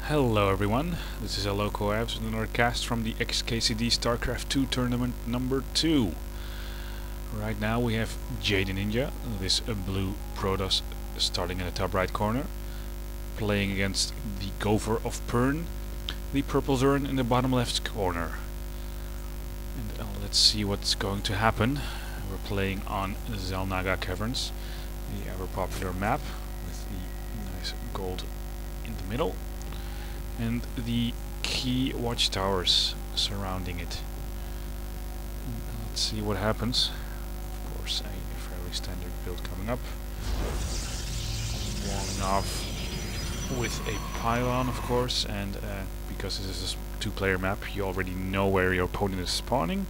Hello everyone, this is Loco Abs with another cast from the XKCD StarCraft 2 tournament number 2. Right now we have JTheNinja, this blue Protoss starting in the top right corner, playing against the GopherOfPern, the purple Zern in the bottom left corner. And let's see what's going to happen. We're playing on Xel'Naga Caverns, the ever popular map with the nice gold in the middle and the key watchtowers surrounding it. Let's see what happens. Of course, a fairly standard build coming up. Warming off with a pylon, of course, and because this is a two-player map, you already know where your opponent is spawning,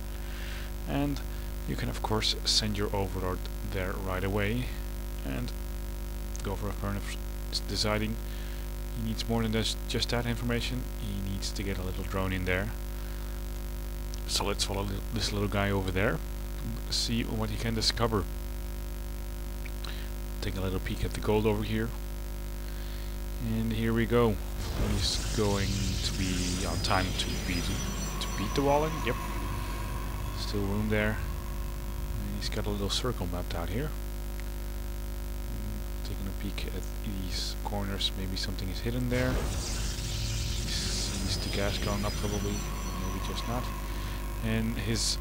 and you can of course send your overlord there right away. And GopherOfPern is deciding he needs more than just that information. He needs to get a little drone in there. So let's follow this little guy over there and see what he can discover. Take a little peek at the gold over here. And here we go. He's going to be on time to beat the wall in. Yep. Still room there. And he's got a little circle mapped out here. Taking a peek at these corners, maybe something is hidden there. He sees the gas going up probably, maybe just not. And his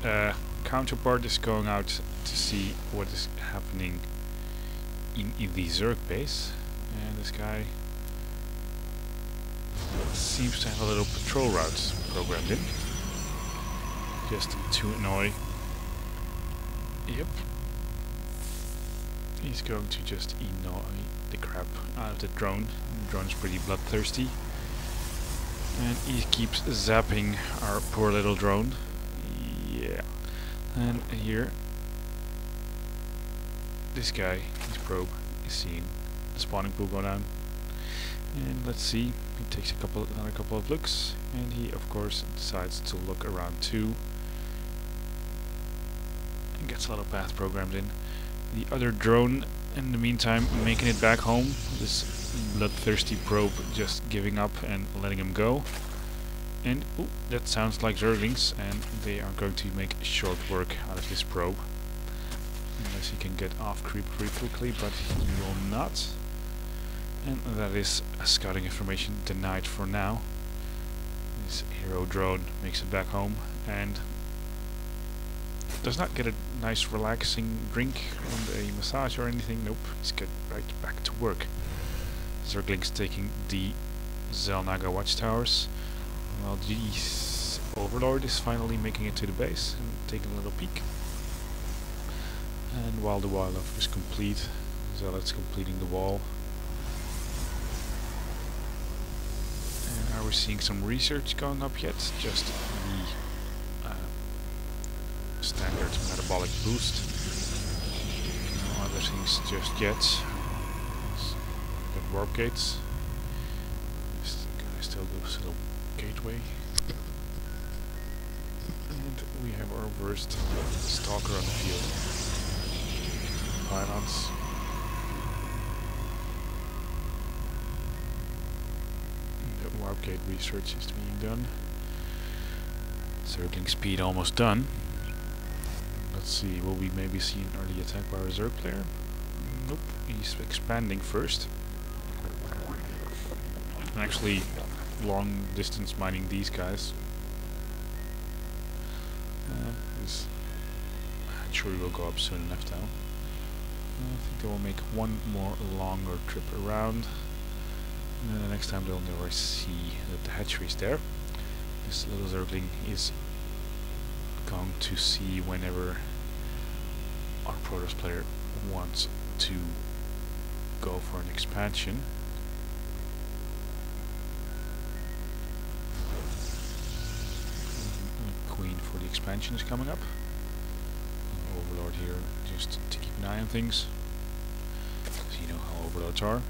counterpart is going out to see what is happening in the Zerg base. And this guy seems to have a little patrol route programmed in, just to annoy. Yep. He's going to just annoy the crap out of the drone. The drone is pretty bloodthirsty. And he keeps zapping our poor little drone. Yeah. And here, this guy, his probe, is seeing the spawning pool go down. And let's see, he takes another couple of looks, and he of course decides to look around too. And gets a little path programmed in. The other drone, in the meantime, making it back home. This bloodthirsty probe just giving up and letting him go. And ooh, that sounds like Zerglings, and they are going to make short work out of this probe. Unless he can get off creep pretty quickly, but he will not. And that is scouting information denied for now. This hero drone makes it back home and does not get a nice relaxing drink and a massage or anything. Nope, he's get right back to work. Zerglings taking the Xel'Naga watchtowers, while the overlord is finally making it to the base and taking a little peek. And while the wall is complete, Zealot's completing the wall. And are we seeing some research going up yet? Just the standard metabolic boost. No other things just yet. Got warp gates. This guy still goes to the gateway. And we have our first stalker on the field. Pylons. The warp gate research is being done. Zergling speed almost done. Let's see, will we maybe see an early attack by our Zerg player? Nope, he's expanding first. And actually long distance mining these guys. This hatchery will go up soon enough now. I think they will make one more longer trip around. And then the next time they'll never see that the hatchery is there. This little Zergling is going to see whenever our Protoss player wants to go for an expansion. Queen for the expansion is coming up. And Overlord here just to keep an eye on things, because you know how Overlords are.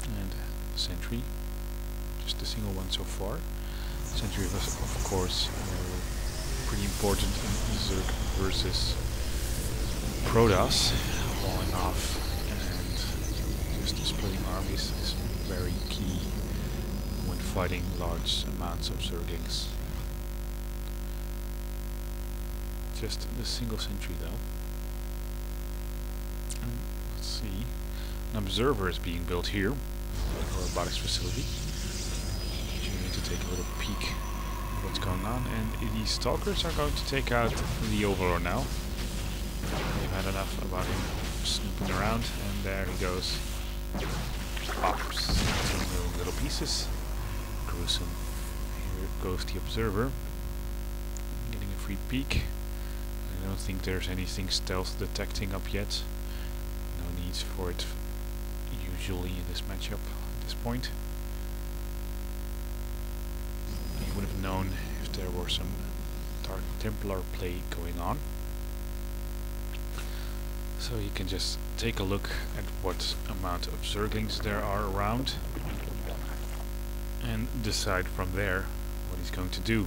And Sentry, just a single one so far. Sentry was of course pretty important in Zerg versus Protoss, falling off and just splitting armies is very key when fighting large amounts of Zerglings. Just the single sentry though. And let's see. An observer is being built here, a robotics facility. You need to take a little peek at what's going on, and these stalkers are going to take out the Overlord now. They've had enough about him snooping around, and there he goes. Pops into little pieces. Gruesome. Here goes the observer. Getting a free peek. I don't think there's anything stealth detecting up yet. No need for it usually in this matchup at this point. You would have known if there were some Dark Templar play going on. So you can just take a look at what amount of Zerglings there are around and decide from there what he's going to do.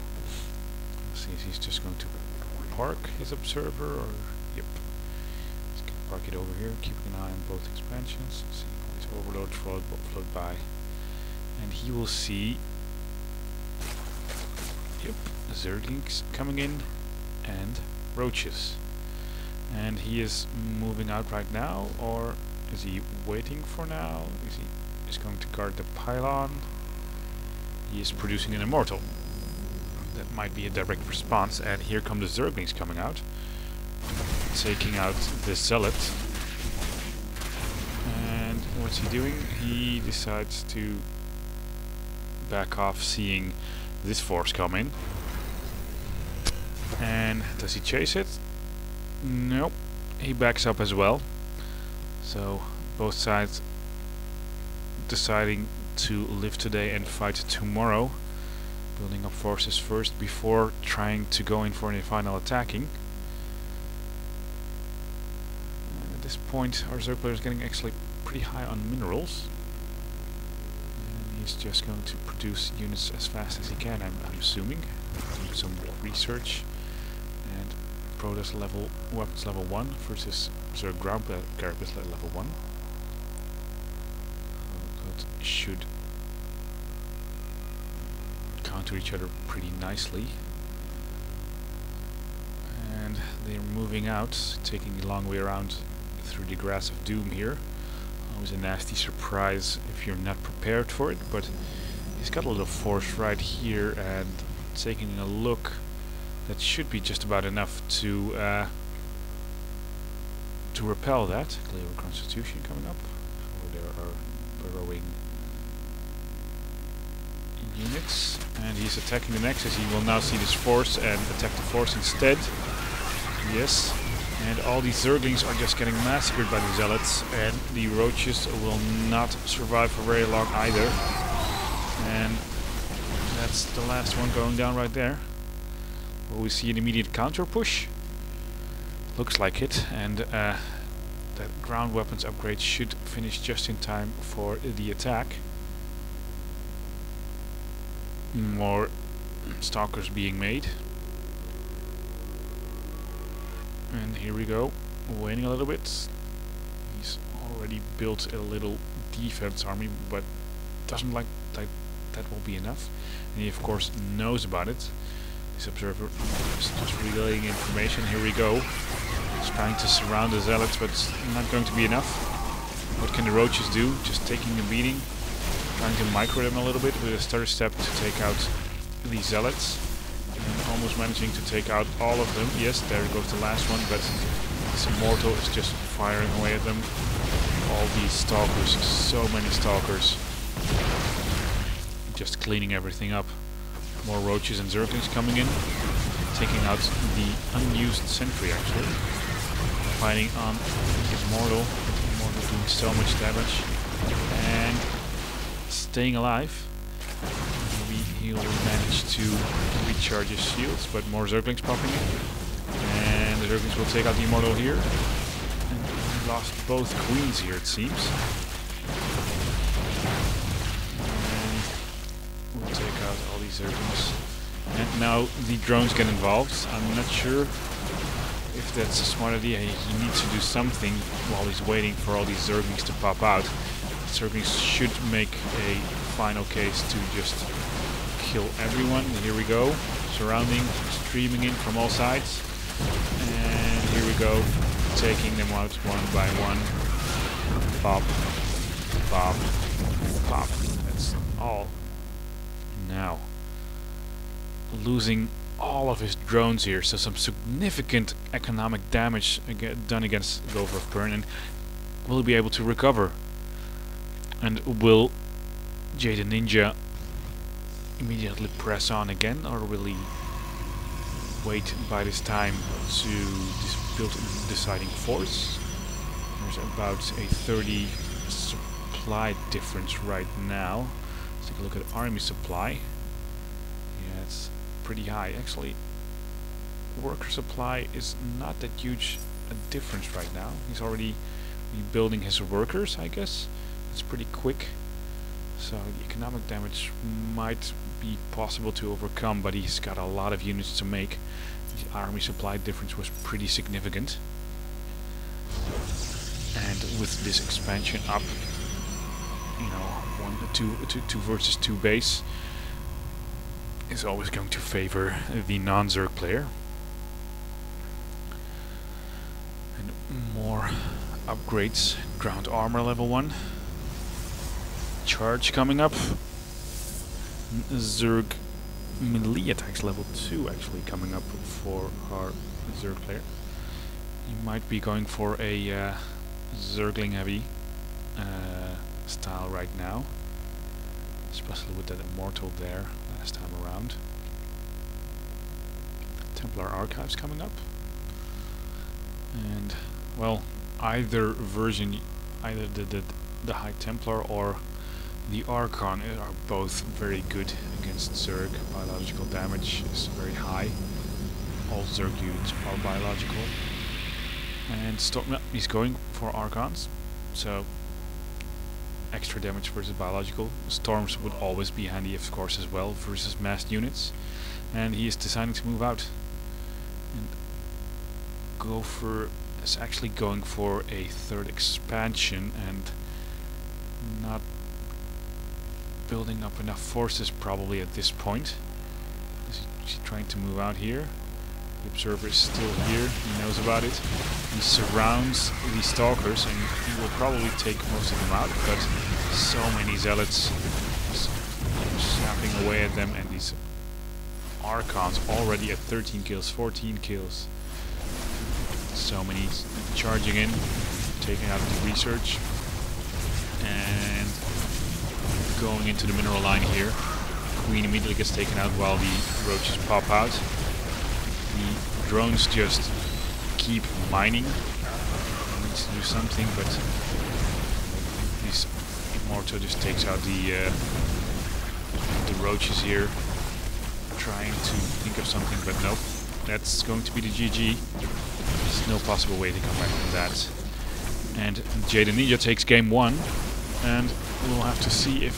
Let's see if he's just going to park his observer, or yep, he's going to park it over here, keeping an eye on both expansions, seeing all these overloads float by, and he will see, yep, Zerglings coming in and roaches. And he is moving out right now, or is he waiting for now? Is he just going to guard the pylon? He is producing an immortal. That might be a direct response, and here come the Zerglings coming out, taking out the Zealot. And what's he doing? He decides to back off, seeing this force come in. And does he chase it? Nope, he backs up as well. So both sides deciding to live today and fight tomorrow, building up forces first before trying to go in for any final attacking. And at this point our Zergler is getting actually pretty high on minerals, and he's just going to produce units as fast as he can, I'm assuming. Do some research. And Protoss level, weapons level 1 versus Zerg ground carapace level 1. That should counter each other pretty nicely. And they're moving out, taking the long way around through the grass of doom here. Always a nasty surprise if you're not prepared for it, but he's got a little force right here, and taking a look, that should be just about enough to repel that. Clear Constitution coming up. Oh, there are burrowing units, and he's attacking the Nexus. He will now see this force and attack the force instead. Yes, and all these Zerglings are just getting massacred by the Zealots, and the Roaches will not survive for very long either. And that's the last one going down right there. Will we see an immediate counter push? Looks like it, and that ground weapons upgrade should finish just in time for the attack. More stalkers being made. And here we go, waiting a little bit. He's already built a little defense army, but doesn't like that will be enough. And he of course knows about it. This observer is just relaying information. Here we go. He's trying to surround the Zealots, but it's not going to be enough. What can the Roaches do? Just taking a beating, trying to micro them a little bit with a stutter step to take out the Zealots. And almost managing to take out all of them. Yes, there goes the last one, but this Immortal is just firing away at them. All these Stalkers, so many Stalkers. Just cleaning everything up. More Roaches and Zerglings coming in, taking out the unused sentry actually. Fighting on Immortal. Immortal doing so much damage. And staying alive. Maybe he'll manage to recharge his shields, but more Zerglings popping in. And the Zerglings will take out the Immortal here. And we lost both queens here, it seems. We'll take out all these Zerglings. And now the drones get involved. I'm not sure if that's a smart idea. He needs to do something while he's waiting for all these Zerglings to pop out. Zerglings should make a final case to just kill everyone. Here we go. Surrounding, streaming in from all sides. And here we go. Taking them out one by one. Pop. Pop. Pop. That's all. Now, losing all of his drones here, so some significant economic damage done against GopherOfPern, and will he be able to recover? And will JTheNinja immediately press on again, or will he wait by this time to build a deciding force? There's about a 30 supply difference right now. Let's take a look at army supply. Yeah, it's pretty high. Actually, worker supply is not that huge a difference right now. He's already rebuilding his workers, I guess. It's pretty quick. So the economic damage might be possible to overcome, but he's got a lot of units to make. The army supply difference was pretty significant. And with this expansion up, you know, 2 versus 2 base is always going to favor the non-Zerg player. And more upgrades. Ground armor level 1. Charge coming up. Zerg melee attacks level 2 actually coming up for our Zerg player. You might be going for a Zergling heavy style right now, especially with that immortal there last time around. Templar archives coming up, and well, either version, either the High Templar or the Archon are both very good against Zerg. Biological damage is very high. All Zerg units are biological. And he's going for Archons, so extra damage versus biological. Storms would always be handy, of course, as well versus massed units. And he is deciding to move out. And Gopher is actually going for a 3rd expansion and not building up enough forces probably at this point. He's trying to move out here. The observer is still here, he knows about it. He surrounds these stalkers and he will probably take most of them out, but so many zealots snapping away at them, and these Archons already at 13 kills, 14 kills. So many charging in, taking out the research, and going into the mineral line here. Queen immediately gets taken out while the roaches pop out. The drones just keep mining. Needs to do something, but this Immortal just takes out the roaches here, trying to think of something, but nope. That's going to be the GG. There's no possible way to come back from that. And JTheNinja takes game 1, and we'll have to see if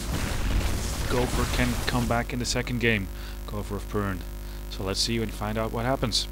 Gopher can come back in the second game. GopherOfPern. So let's see and find out what happens.